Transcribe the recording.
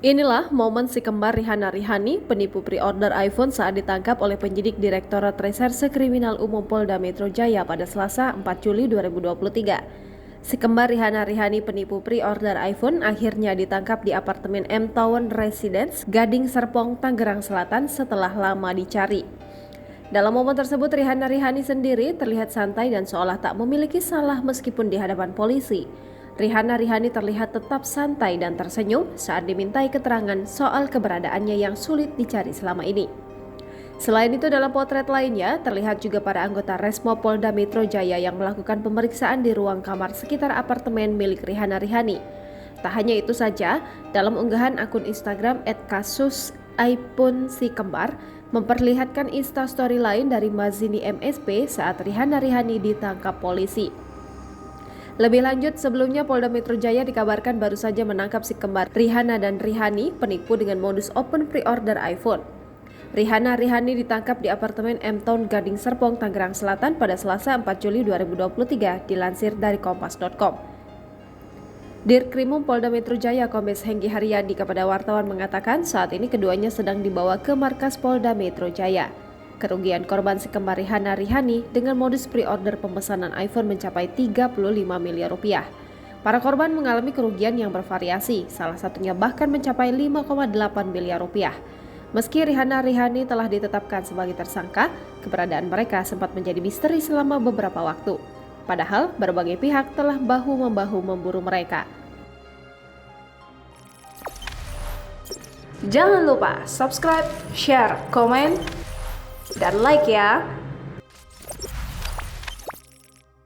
Inilah momen si kembar Rihanna Rihani, penipu pre-order iPhone saat ditangkap oleh penyidik Direktorat Reserse Kriminal Umum Polda Metro Jaya pada Selasa 4 Juli 2023. Si kembar Rihanna Rihani, penipu pre-order iPhone, akhirnya ditangkap di apartemen M Town Residence, Gading Serpong, Tangerang Selatan setelah lama dicari. Dalam momen tersebut, Rihanna Rihani sendiri terlihat santai dan seolah tak memiliki salah meskipun di hadapan polisi. Rihanna Rihani terlihat tetap santai dan tersenyum saat dimintai keterangan soal keberadaannya yang sulit dicari selama ini. Selain itu, dalam potret lainnya, terlihat juga para anggota Resmo Polda Metro Jaya yang melakukan pemeriksaan di ruang kamar sekitar apartemen milik Rihanna Rihani. Tak hanya itu saja, dalam unggahan akun Instagram @kasus iPhone si kembar memperlihatkan instastory lain dari Mazini MSP saat Rihanna Rihani ditangkap polisi. Lebih lanjut, sebelumnya Polda Metro Jaya dikabarkan baru saja menangkap si kembar Rihanna dan Rihani, penipu dengan modus open pre-order iPhone. Rihanna Rihani ditangkap di apartemen M Town Gading Serpong, Tangerang Selatan pada Selasa 4 Juli 2023, dilansir dari kompas.com. Dirkrimum Polda Metro Jaya Kombes Hengki Haryadi kepada wartawan mengatakan saat ini keduanya sedang dibawa ke markas Polda Metro Jaya. Kerugian korban si kembar Rihanna Rihani dengan modus pre-order pemesanan iPhone mencapai 35 miliar rupiah. Para korban mengalami kerugian yang bervariasi, salah satunya bahkan mencapai 5,8 miliar rupiah. Meski Rihanna Rihani telah ditetapkan sebagai tersangka, keberadaan mereka sempat menjadi misteri selama beberapa waktu. Padahal berbagai pihak telah bahu-membahu memburu mereka. Jangan lupa subscribe, share, komen, dan like ya.